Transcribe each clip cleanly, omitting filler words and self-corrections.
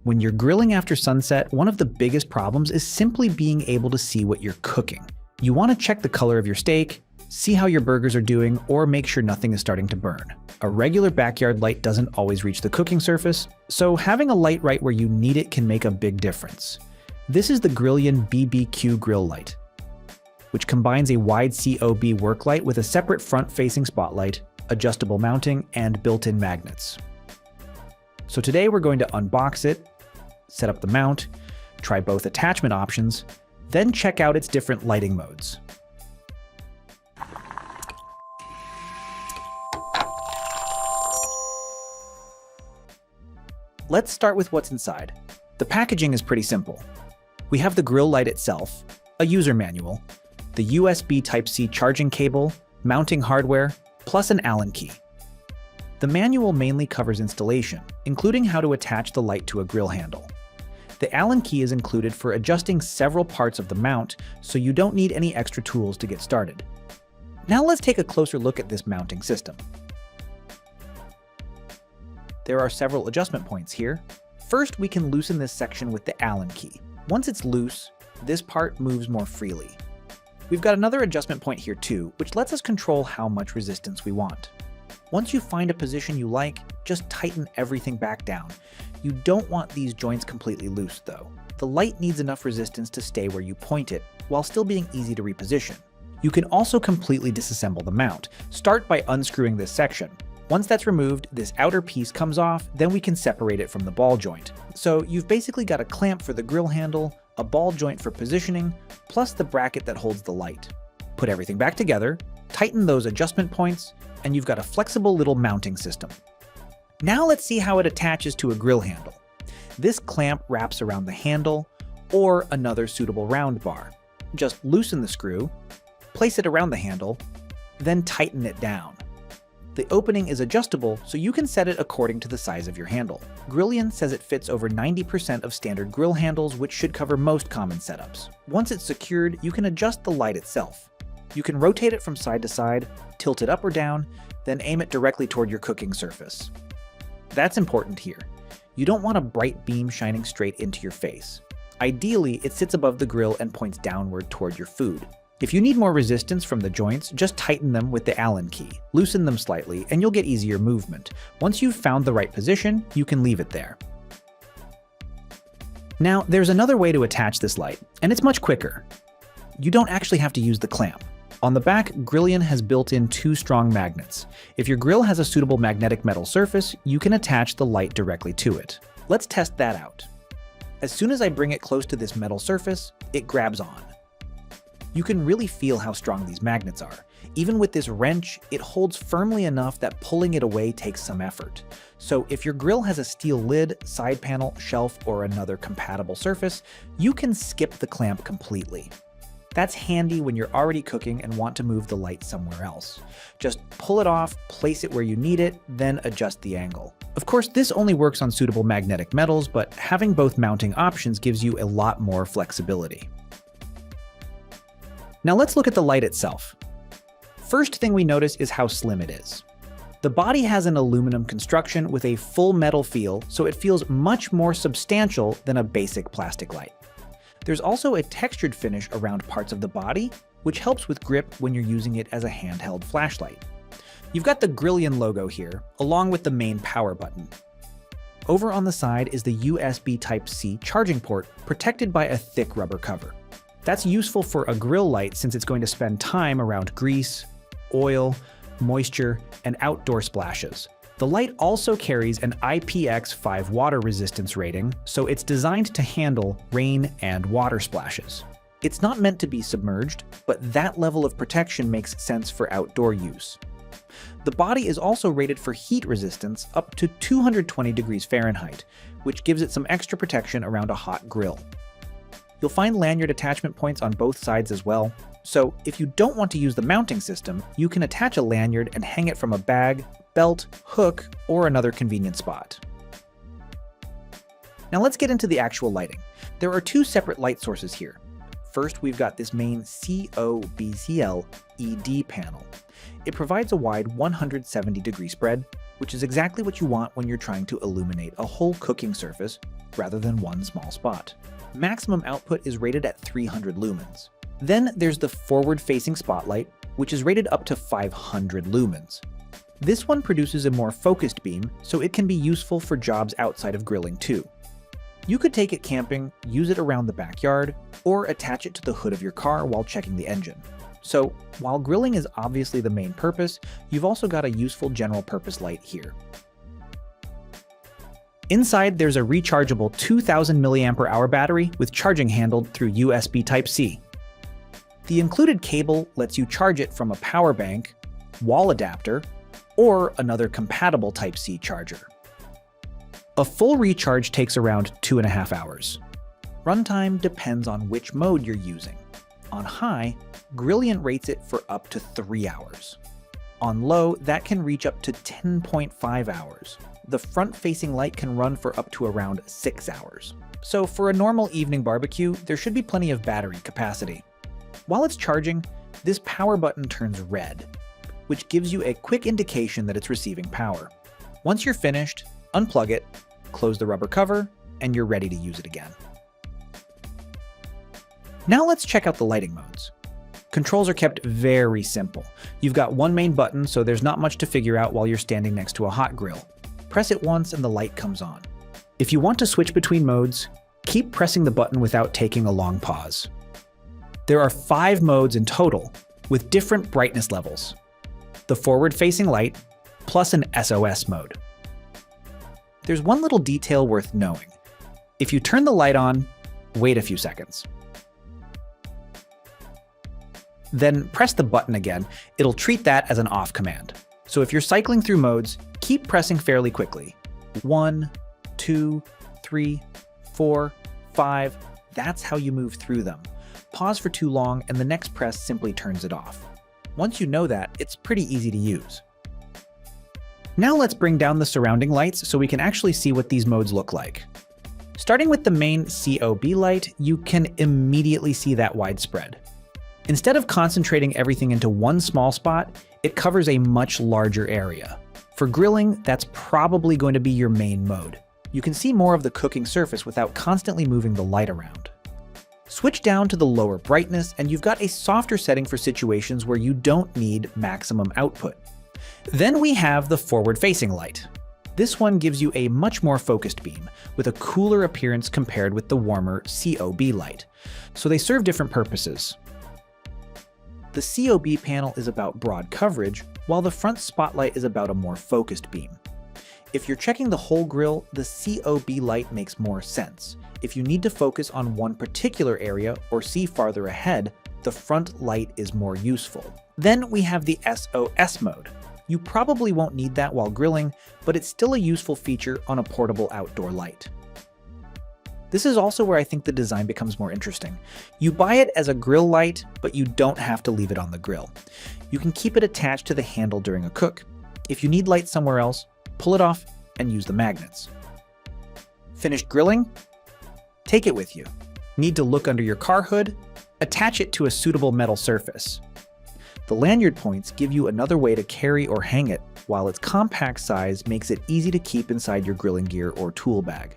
When you're grilling after sunset, one of the biggest problems is simply being able to see what you're cooking. You want to check the color of your steak, see how your burgers are doing, or make sure nothing is starting to burn. A regular backyard light doesn't always reach the cooking surface, so having a light right where you need it can make a big difference. This is the Grillion BBQ grill light, which combines a wide COB work light with a separate front-facing spotlight, adjustable mounting, and built-in magnets. So today we're going to unbox it, set up the mount, try both attachment options, then check out its different lighting modes. Let's start with what's inside. The packaging is pretty simple. We have the grill light itself, a user manual, the USB Type-C charging cable, mounting hardware, plus an Allen key. The manual mainly covers installation, including how to attach the light to a grill handle. The Allen key is included for adjusting several parts of the mount, so you don't need any extra tools to get started. Now let's take a closer look at this mounting system. There are several adjustment points here. First, we can loosen this section with the Allen key. Once it's loose, this part moves more freely. We've got another adjustment point here too, which lets us control how much resistance we want. Once you find a position you like, just tighten everything back down. You don't want these joints completely loose though. The light needs enough resistance to stay where you point it, while still being easy to reposition. You can also completely disassemble the mount. Start by unscrewing this section. Once that's removed, this outer piece comes off, then we can separate it from the ball joint. So you've basically got a clamp for the grill handle, a ball joint for positioning, plus the bracket that holds the light. Put everything back together, tighten those adjustment points, and you've got a flexible little mounting system. Now let's see how it attaches to a grill handle. This clamp wraps around the handle, or another suitable round bar. Just loosen the screw, place it around the handle, then tighten it down. The opening is adjustable, so you can set it according to the size of your handle. Grillion says it fits over 90% of standard grill handles, which should cover most common setups. Once it's secured, you can adjust the light itself. You can rotate it from side to side, tilt it up or down, then aim it directly toward your cooking surface. That's important here. You don't want a bright beam shining straight into your face. Ideally, it sits above the grill and points downward toward your food. If you need more resistance from the joints, just tighten them with the Allen key. Loosen them slightly, and you'll get easier movement. Once you've found the right position, you can leave it there. Now, there's another way to attach this light, and it's much quicker. You don't actually have to use the clamp. On the back, Grillion has built in 2 strong magnets. If your grill has a suitable magnetic metal surface, you can attach the light directly to it. Let's test that out. As soon as I bring it close to this metal surface, it grabs on. You can really feel how strong these magnets are. Even with this wrench, it holds firmly enough that pulling it away takes some effort. So if your grill has a steel lid, side panel, shelf, or another compatible surface, you can skip the clamp completely. That's handy when you're already cooking and want to move the light somewhere else. Just pull it off, place it where you need it, then adjust the angle. Of course, this only works on suitable magnetic metals, but having both mounting options gives you a lot more flexibility. Now let's look at the light itself. First thing we notice is how slim it is. The body has an aluminum construction with a full metal feel, so it feels much more substantial than a basic plastic light. There's also a textured finish around parts of the body, which helps with grip when you're using it as a handheld flashlight. You've got the Grillion logo here, along with the main power button. Over on the side is the USB Type-C charging port, protected by a thick rubber cover. That's useful for a grill light since it's going to spend time around grease, oil, moisture, and outdoor splashes. The light also carries an IPX5 water resistance rating, so it's designed to handle rain and water splashes. It's not meant to be submerged, but that level of protection makes sense for outdoor use. The body is also rated for heat resistance up to 220 degrees Fahrenheit, which gives it some extra protection around a hot grill. You'll find lanyard attachment points on both sides as well, so if you don't want to use the mounting system, you can attach a lanyard and hang it from a bag, belt, hook, or another convenient spot. Now let's get into the actual lighting. There are 2 separate light sources here. First, we've got this main COBCL ED panel. It provides a wide 170 degree spread, which is exactly what you want when you're trying to illuminate a whole cooking surface, rather than one small spot. Maximum output is rated at 300 lumens. Then there's the forward-facing spotlight, which is rated up to 500 lumens. This one produces a more focused beam, so it can be useful for jobs outside of grilling too. You could take it camping, use it around the backyard, or attach it to the hood of your car while checking the engine. So, while grilling is obviously the main purpose, you've also got a useful general-purpose light here. Inside, there's a rechargeable 2000 mAh battery with charging handled through USB Type-C. The included cable lets you charge it from a power bank, wall adapter, or another compatible Type-C charger. A full recharge takes around 2.5 hours. Runtime depends on which mode you're using. On high, Grillion rates it for up to 3 hours. On low, that can reach up to 10.5 hours. The front-facing light can run for up to around 6 hours. So for a normal evening barbecue, there should be plenty of battery capacity. While it's charging, this power button turns red, which gives you a quick indication that it's receiving power. Once you're finished, unplug it, close the rubber cover, and you're ready to use it again. Now let's check out the lighting modes. Controls are kept very simple. You've got one main button, so there's not much to figure out while you're standing next to a hot grill. Press it once and the light comes on. If you want to switch between modes, keep pressing the button without taking a long pause. There are 5 modes in total, with different brightness levels. The forward-facing light, plus an SOS mode. There's one little detail worth knowing. If you turn the light on, wait a few seconds. Then press the button again. It'll treat that as an off command. So if you're cycling through modes, keep pressing fairly quickly. 1, 2, 3, 4, 5. That's how you move through them. Pause for too long and the next press simply turns it off. Once you know that, it's pretty easy to use. Now let's bring down the surrounding lights so we can actually see what these modes look like. Starting with the main COB light, you can immediately see that widespread. Instead of concentrating everything into one small spot, it covers a much larger area. For grilling, that's probably going to be your main mode. You can see more of the cooking surface without constantly moving the light around. Switch down to the lower brightness and you've got a softer setting for situations where you don't need maximum output. Then we have the forward-facing light. This one gives you a much more focused beam, with a cooler appearance compared with the warmer COB light. So they serve different purposes. The COB panel is about broad coverage, while the front spotlight is about a more focused beam. If you're checking the whole grill, the COB light makes more sense. If you need to focus on one particular area or see farther ahead, the front light is more useful. Then we have the SOS mode. You probably won't need that while grilling, but it's still a useful feature on a portable outdoor light. This is also where I think the design becomes more interesting. You buy it as a grill light, but you don't have to leave it on the grill. You can keep it attached to the handle during a cook. If you need light somewhere else, pull it off and use the magnets. Finished grilling? Take it with you. Need to look under your car hood? Attach it to a suitable metal surface. The lanyard points give you another way to carry or hang it, while its compact size makes it easy to keep inside your grilling gear or tool bag.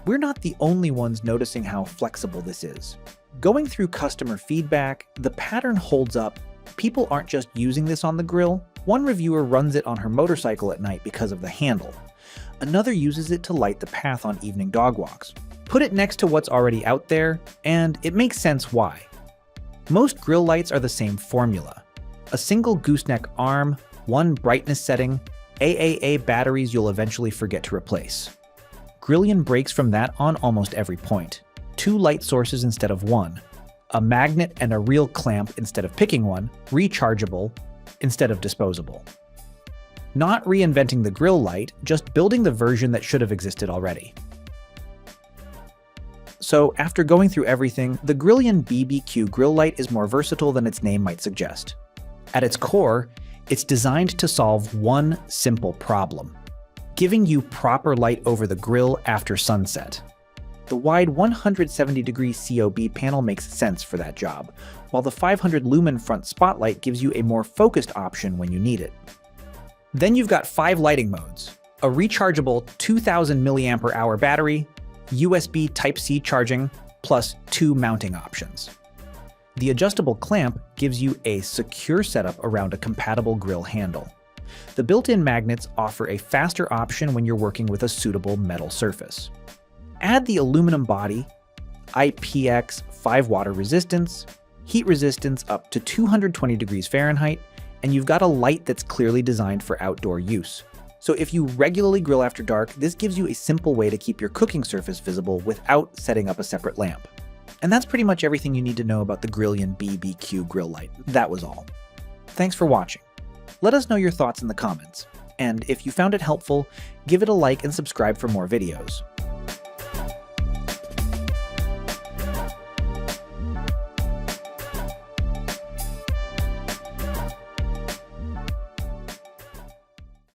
We're not the only ones noticing how flexible this is. Going through customer feedback, the pattern holds up. People aren't just using this on the grill. One reviewer runs it on her motorcycle at night because of the handle. Another uses it to light the path on evening dog walks. Put it next to what's already out there, and it makes sense why. Most grill lights are the same formula. A single gooseneck arm, one brightness setting, AAA batteries you'll eventually forget to replace. Grillion breaks from that on almost every point. 2 light sources instead of 1. A magnet and a real clamp instead of picking one, rechargeable instead of disposable. Not reinventing the grill light, just building the version that should have existed already. So after going through everything, the Grillion BBQ grill light is more versatile than its name might suggest. At its core, it's designed to solve one simple problem: giving you proper light over the grill after sunset. The wide 170-degree COB panel makes sense for that job, while the 500 lumen front spotlight gives you a more focused option when you need it. Then you've got 5 lighting modes: a rechargeable 2000 mAh battery, USB Type-C charging, plus 2 mounting options. The adjustable clamp gives you a secure setup around a compatible grill handle. The built-in magnets offer a faster option when you're working with a suitable metal surface. Add the aluminum body, IPX5 water resistance, heat resistance up to 220 degrees Fahrenheit, and you've got a light that's clearly designed for outdoor use. So if you regularly grill after dark, this gives you a simple way to keep your cooking surface visible without setting up a separate lamp. And that's pretty much everything you need to know about the Grillion BBQ grill light. That was all. Thanks for watching. Let us know your thoughts in the comments. And if you found it helpful, give it a like and subscribe for more videos.